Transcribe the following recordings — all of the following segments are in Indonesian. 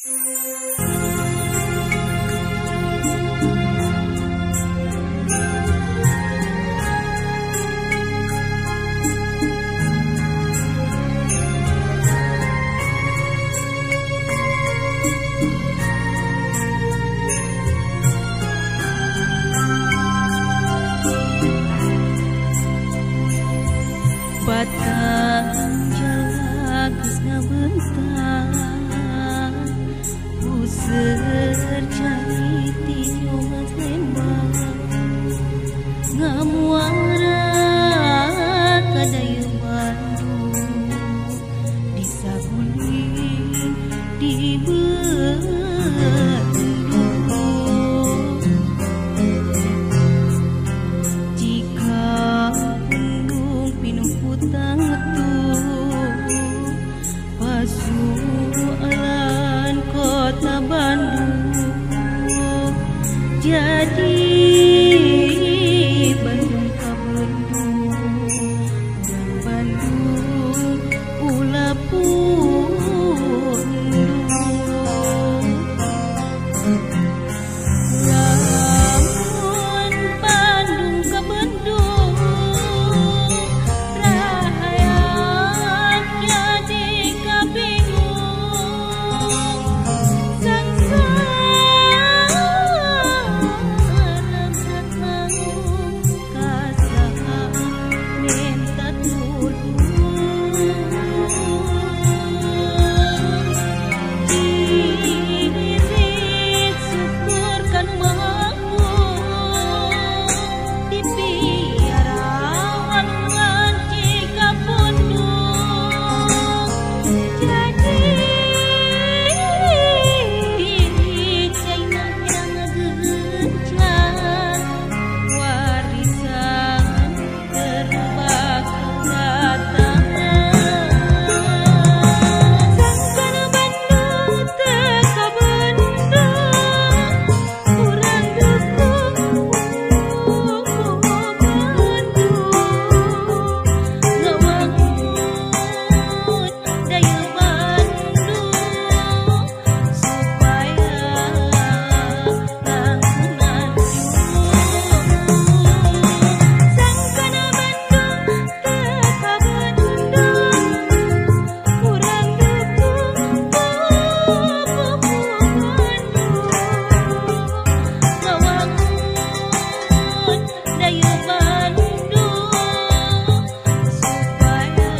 Batang jalan geus ngabentang puseur cari ti nyomat lembang ngamuara ka dayeuh Bandung disaguling di Bandung jika Bandung pinuh putang pasualan kota Bandung jadi Bandung ka Bandung urang Bandung ulah pundung lamun Bandung ka Bandung rakyat jadi kabingung sangsara satanggung kasaha minta tulung diirit syukur kan mampu dipiara walungan jika pundung jadi caina ngagencan warisan terbakal datang sangkan Bandung teka Bandung urang dukung Bandung ngawangun dayeuh Bandung supaya langkungan sangkan Bandung teka Bandung urang dukung ngawangun dayeuh Bandung supaya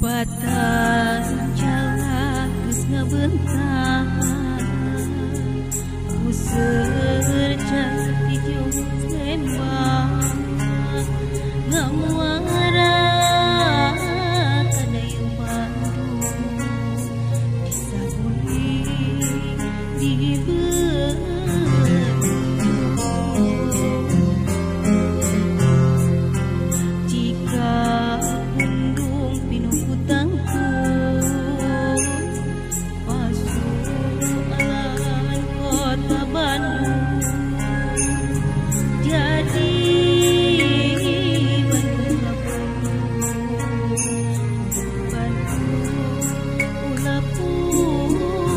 batang jalan geus ngabentang puseur cari jauh lembang ngamuara ka dayeuh Bandung disaguling di Bandung jika Bandung pinuh putang pasualan kota Bandung jadi Bandung ka Bandung ulah pundung